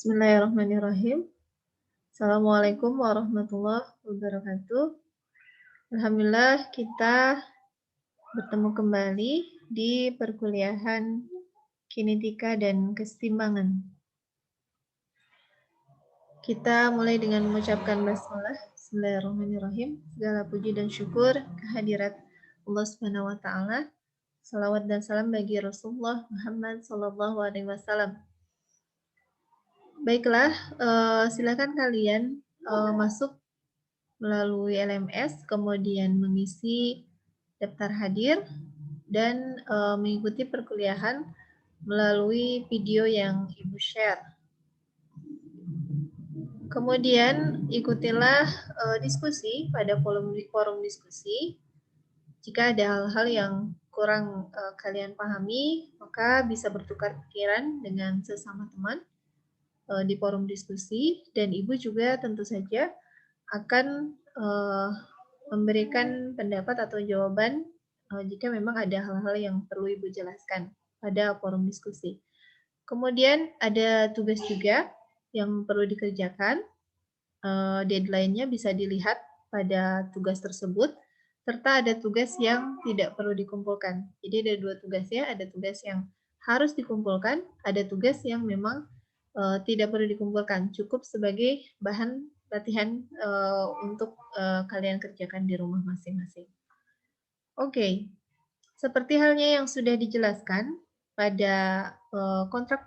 Bismillahirrahmanirrahim. Assalamualaikum warahmatullahi wabarakatuh. Alhamdulillah kita bertemu kembali di perkuliahan kinetika dan kesetimbangan. Kita mulai dengan mengucapkan basmalah. Bismillahirrahmanirrahim. Segala puji dan syukur kehadirat Allah Subhanahu wa taala. Salawat dan salam bagi Rasulullah Muhammad sallallahu alaihi wasallam. Baiklah, silakan kalian masuk melalui LMS, kemudian mengisi daftar hadir, dan mengikuti perkuliahan melalui video yang Ibu share. Kemudian ikutilah diskusi pada forum diskusi. Jika ada hal-hal yang kurang kalian pahami, maka bisa bertukar pikiran dengan sesama teman di forum diskusi, dan Ibu juga tentu saja akan memberikan pendapat atau jawaban jika memang ada hal-hal yang perlu Ibu jelaskan pada forum diskusi. Kemudian ada tugas juga yang perlu dikerjakan, deadline-nya bisa dilihat pada tugas tersebut, serta ada tugas yang tidak perlu dikumpulkan. Jadi ada dua tugas ya, ada tugas yang harus dikumpulkan, ada tugas yang memang tidak perlu dikumpulkan, cukup sebagai bahan latihan untuk kalian kerjakan di rumah masing-masing. Oke, seperti halnya yang sudah dijelaskan pada kontrak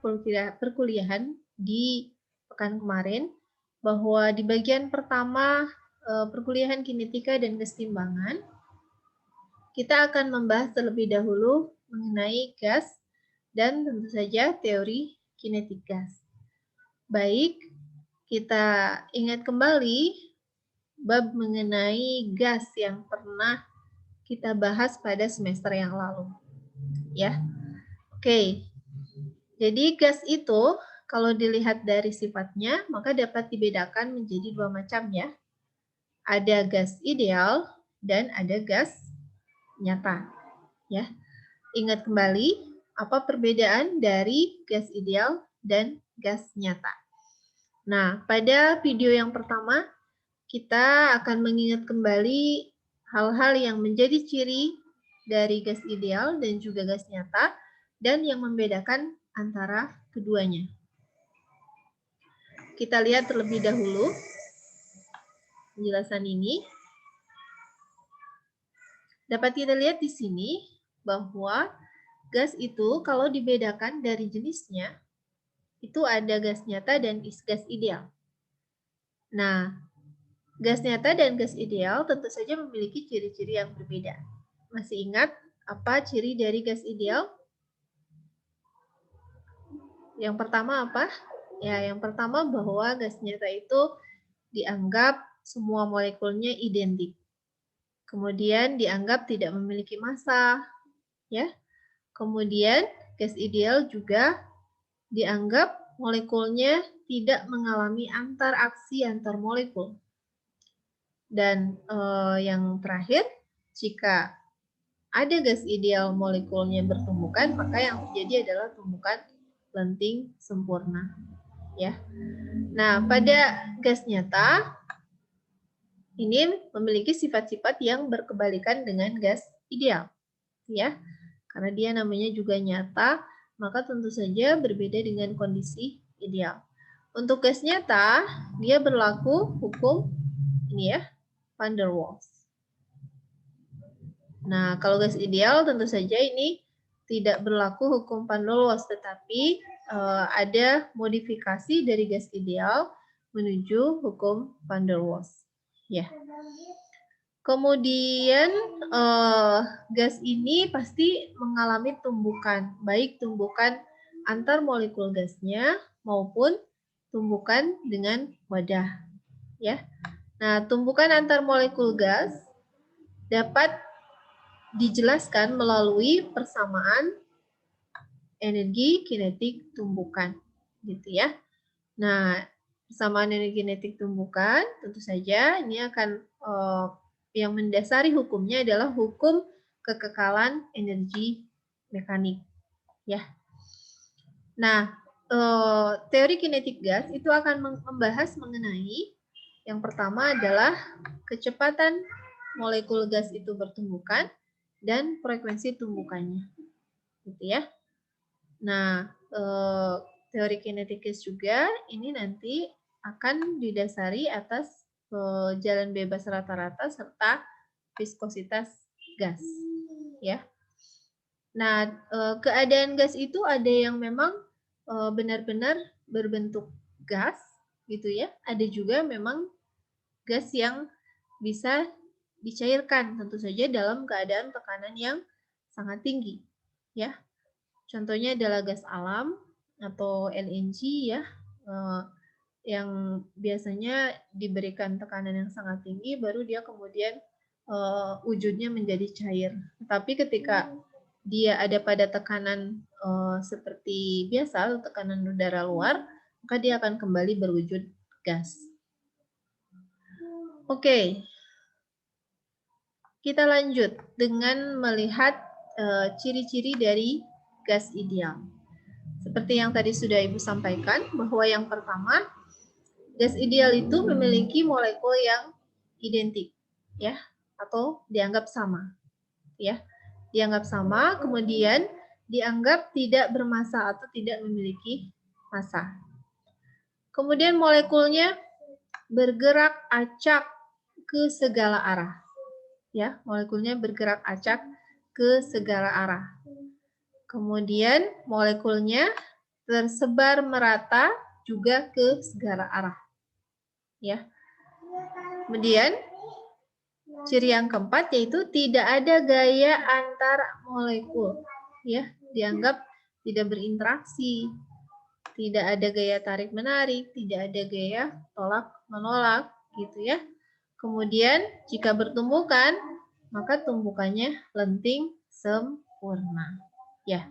perkuliahan di pekan kemarin, bahwa di bagian pertama perkuliahan kinetika dan kesetimbangan, kita akan membahas terlebih dahulu mengenai gas dan tentu saja teori kinetik gas. Baik, kita ingat kembali bab mengenai gas yang pernah kita bahas pada semester yang lalu. Ya. Oke. Jadi gas itu kalau dilihat dari sifatnya maka dapat dibedakan menjadi dua macam ya. Ada gas ideal dan ada gas nyata. Ya. Ingat kembali apa perbedaan dari gas ideal dan gas nyata. Nah, pada video yang pertama, kita akan mengingat kembali hal-hal yang menjadi ciri dari gas ideal dan juga gas nyata, dan yang membedakan antara keduanya. Kita lihat terlebih dahulu penjelasan ini. Dapat kita lihat di sini bahwa gas itu kalau dibedakan dari jenisnya, itu ada gas nyata dan gas ideal. Nah, gas nyata dan gas ideal tentu saja memiliki ciri-ciri yang berbeda. Masih ingat apa ciri dari gas ideal? Yang pertama apa? Ya, yang pertama bahwa gas nyata itu dianggap semua molekulnya identik. Kemudian dianggap tidak memiliki massa, ya. Kemudian gas ideal juga dianggap molekulnya tidak mengalami interaksi antar molekul. Dan yang terakhir, jika ada gas ideal molekulnya bertumbukan, maka yang terjadi adalah tumbukan lenting sempurna. Ya. Nah, pada gas nyata ini memiliki sifat-sifat yang berkebalikan dengan gas ideal. Ya. Karena dia namanya juga nyata, maka tentu saja berbeda dengan kondisi ideal. Untuk gas nyata, dia berlaku hukum ini ya, Van der Waals. Nah, kalau gas ideal tentu saja ini tidak berlaku hukum Van der Waals, tetapi ada modifikasi dari gas ideal menuju hukum Van der Waals. Ya. Kemudian gas ini pasti mengalami tumbukan, baik tumbukan antar molekul gasnya maupun tumbukan dengan wadah. Ya. Nah, tumbukan antar molekul gas dapat dijelaskan melalui persamaan energi kinetik tumbukan, gitu ya. Nah, persamaan energi kinetik tumbukan tentu saja ini akan yang mendasari hukumnya adalah hukum kekekalan energi mekanik, ya. Nah, teori kinetik gas itu akan membahas mengenai yang pertama adalah kecepatan molekul gas itu bertumbukan dan frekuensi tumbukannya, gitu ya. Nah, teori kinetik gas juga ini nanti akan didasari atas jalan bebas rata-rata serta viskositas gas, ya. Nah, keadaan gas itu ada yang memang benar-benar berbentuk gas, gitu ya. Ada juga memang gas yang bisa dicairkan, tentu saja dalam keadaan tekanan yang sangat tinggi, ya. Contohnya adalah gas alam atau LNG, ya, yang biasanya diberikan tekanan yang sangat tinggi, baru dia kemudian wujudnya menjadi cair. Tapi ketika dia ada pada tekanan seperti biasa, tekanan udara luar, maka dia akan kembali berwujud gas. Oke, kita lanjut dengan melihat ciri-ciri dari gas ideal. Seperti yang tadi sudah Ibu sampaikan, bahwa yang pertama, gas ideal itu memiliki molekul yang identik, ya, atau dianggap sama, ya. Dianggap sama, kemudian dianggap tidak bermassa atau tidak memiliki massa. Kemudian molekulnya bergerak acak ke segala arah, ya. Molekulnya bergerak acak ke segala arah. Kemudian molekulnya tersebar merata juga ke segala arah, ya. Kemudian ciri yang keempat yaitu tidak ada gaya antar molekul, ya. Dianggap tidak berinteraksi, tidak ada gaya tarik menarik, tidak ada gaya tolak menolak, gitu ya. Kemudian jika bertumbukan, maka tumbukannya lenting sempurna, ya.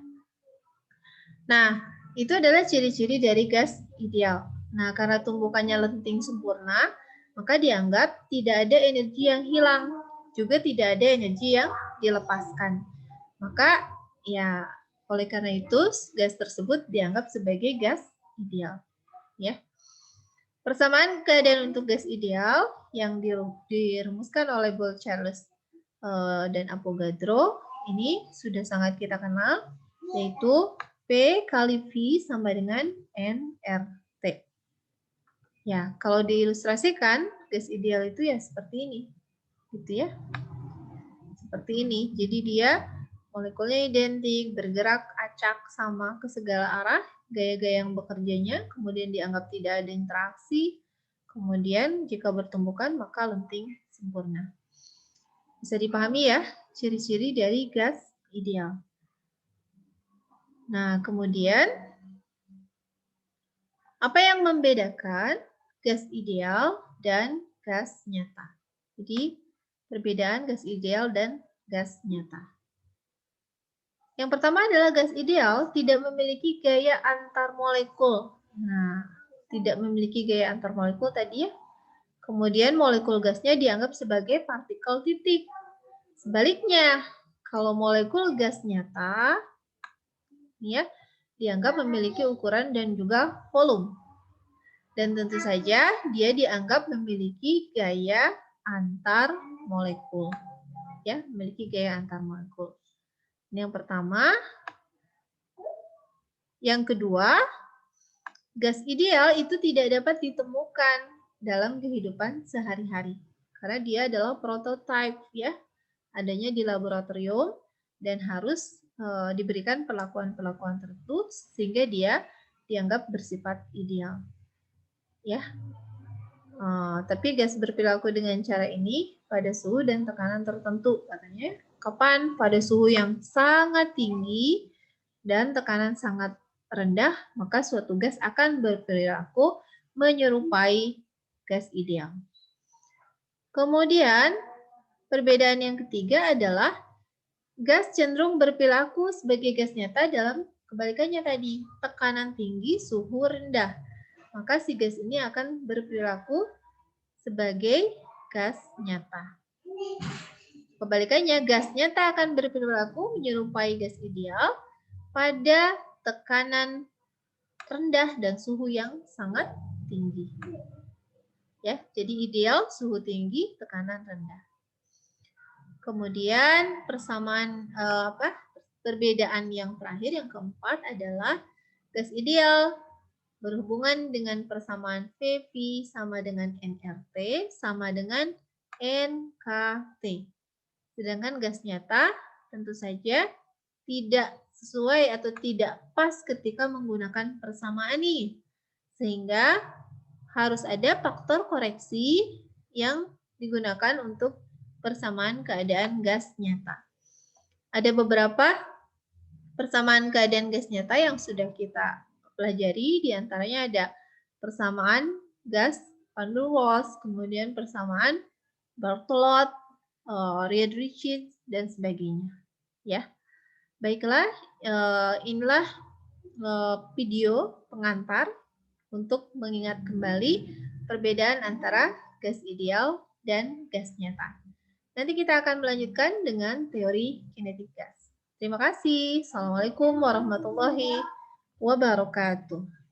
Nah, itu adalah ciri-ciri dari gas ideal. Nah, karena tumbukannya lenting sempurna, maka dianggap tidak ada energi yang hilang, juga tidak ada energi yang dilepaskan. Maka, ya, oleh karena itu, gas tersebut dianggap sebagai gas ideal. Ya. Persamaan keadaan untuk gas ideal yang dirumuskan oleh Boyle-Charles dan Avogadro ini sudah sangat kita kenal, yaitu P kali V sama dengan nRT. Ya, kalau diilustrasikan, gas ideal itu ya seperti ini. Gitu ya. Seperti ini. Jadi dia molekulnya identik, bergerak acak sama ke segala arah, gaya-gaya yang bekerjanya, kemudian dianggap tidak ada interaksi, kemudian jika bertumbukan maka lenting sempurna. Bisa dipahami ya, ciri-ciri dari gas ideal. Nah, kemudian apa yang membedakan gas ideal dan gas nyata? Jadi, perbedaan gas ideal dan gas nyata. Yang pertama adalah gas ideal tidak memiliki gaya antar molekul. Nah, tidak memiliki gaya antar molekul tadi ya. Kemudian molekul gasnya dianggap sebagai partikel titik. Sebaliknya, kalau molekul gas nyata, ya, dianggap memiliki ukuran dan juga volume. Dan tentu saja dia dianggap memiliki gaya antar molekul. Ya, memiliki gaya antar molekul. Ini yang pertama. Yang kedua, gas ideal itu tidak dapat ditemukan dalam kehidupan sehari-hari. Karena dia adalah prototipe ya, adanya di laboratorium dan harus diberikan perlakuan-perlakuan tertentu sehingga dia dianggap bersifat ideal. Ya. Tapi gas berperilaku dengan cara ini pada suhu dan tekanan tertentu. Katanya, kapan pada suhu yang sangat tinggi dan tekanan sangat rendah, maka suatu gas akan berperilaku menyerupai gas ideal. Kemudian, perbedaan yang ketiga adalah gas cenderung berperilaku sebagai gas nyata dalam kebalikannya tadi, tekanan tinggi, suhu rendah. Maka si gas ini akan berperilaku sebagai gas nyata. Kebalikannya, gas nyata akan berperilaku menyerupai gas ideal pada tekanan rendah dan suhu yang sangat tinggi. Ya, jadi ideal suhu tinggi, tekanan rendah. Kemudian persamaan perbedaan yang terakhir yang keempat adalah gas ideal berhubungan dengan persamaan VV sama dengan nRT sama dengan NKT. Sedangkan gas nyata tentu saja tidak sesuai atau tidak pas ketika menggunakan persamaan ini. Sehingga harus ada faktor koreksi yang digunakan untuk persamaan keadaan gas nyata. Ada beberapa persamaan keadaan gas nyata yang sudah kita pelajari, diantaranya ada persamaan gas Van der Waals, kemudian persamaan Bartolot, Riedrich, dan sebagainya. Ya, baiklah, inilah video pengantar untuk mengingat kembali perbedaan antara gas ideal dan gas nyata. Nanti kita akan melanjutkan dengan teori kinetik gas. Terima kasih. Assalamualaikum warahmatullahi wabarakatuh.